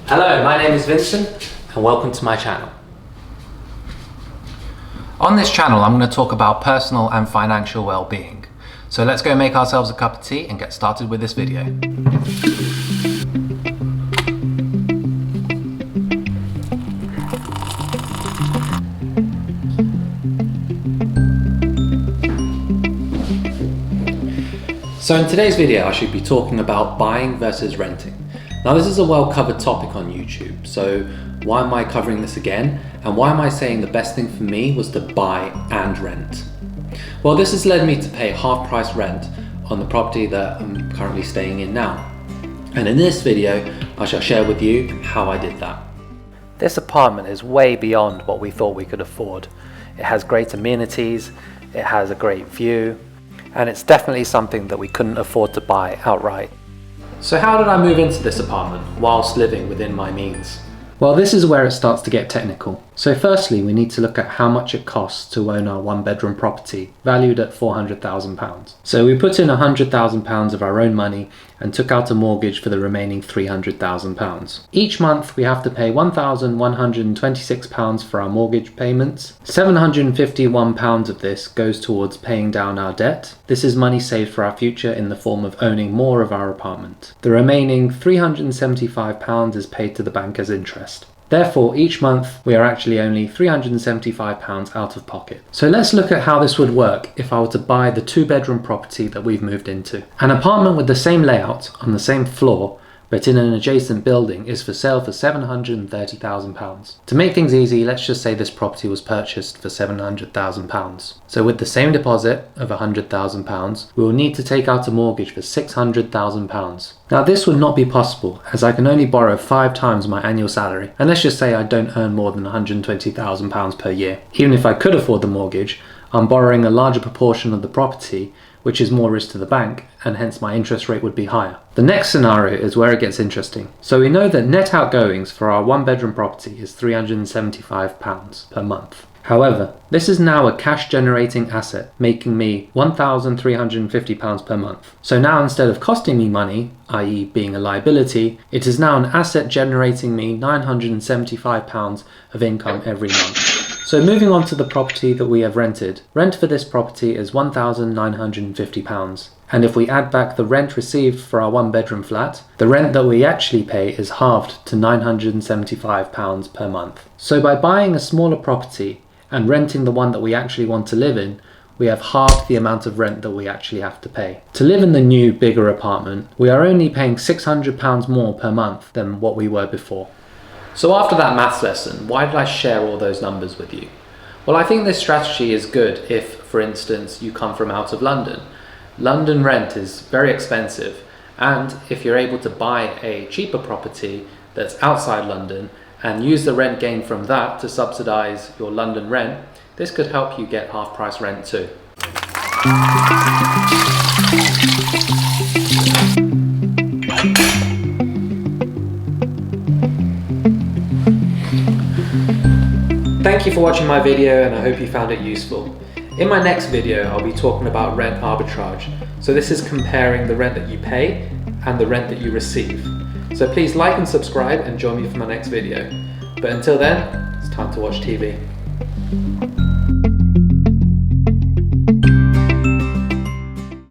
Hello, my name is Vincent and welcome to my channel. On this channel, I'm going to talk about personal and financial well-being. So let's go make ourselves a cup of tea and get started with this video. So in today's video, I should be talking about buying versus renting. Now this is a well-covered topic on YouTube, so why am I covering this again? And why am I saying the best thing for me was to buy and rent? Well, this has led me to pay half price rent on the property that I'm currently staying in now. And in this video, I shall share with you how I did that. This apartment is way beyond what we thought we could afford. It has great amenities, it has a great view, and it's definitely something that we couldn't afford to buy outright. So how did I move into this apartment whilst living within my means? Well, this is where it starts to get technical. So firstly, we need to look at how much it costs to own our one-bedroom property, valued at £400,000. So we put in £100,000 of our own money and took out a mortgage for the remaining £300,000. Each month we have to pay £1,126 for our mortgage payments. £751 of this goes towards paying down our debt. This is money saved for our future in the form of owning more of our apartment. The remaining £375 is paid to the bank as interest. Therefore, each month we are actually only £375 out of pocket. So let's look at how this would work if I were to buy the two-bedroom property that we've moved into. An apartment with the same layout on the same floor but in an adjacent building is for sale for £730,000. To make things easy, let's just say this property was purchased for £700,000. So with the same deposit of £100,000, we will need to take out a mortgage for £600,000. Now this would not be possible as I can only borrow 5 times my annual salary, and let's just say I don't earn more than £120,000 per year. Even if I could afford the mortgage, I'm borrowing a larger proportion of the property, which is more risk to the bank, and hence my interest rate would be higher. The next scenario is where it gets interesting. So we know that net outgoings for our one-bedroom property is £375 per month. However, this is now a cash generating asset, making me £1,350 per month. So now instead of costing me money, i.e. being a liability, it is now an asset generating me £975 of income every month. So moving on to the property that we have rented. Rent for this property is £1,950. And if we add back the rent received for our one-bedroom flat, the rent that we actually pay is halved to £975 per month. So by buying a smaller property and renting the one that we actually want to live in, we have halved the amount of rent that we actually have to pay. To live in the new, bigger apartment, we are only paying £600 more per month than what we were before. So after that maths lesson, why did I share all those numbers with you? Well, I think this strategy is good if, for instance, you come from out of London. London rent is very expensive, and if you're able to buy a cheaper property that's outside London and use the rent gain from that to subsidize your London rent, this could help you get half price rent too. Thank you for watching my video, and I hope you found it useful. In my next video, I'll be talking about rent arbitrage. So this is comparing the rent that you pay and the rent that you receive. So please like and subscribe and join me for my next video. But until then, it's time to watch TV.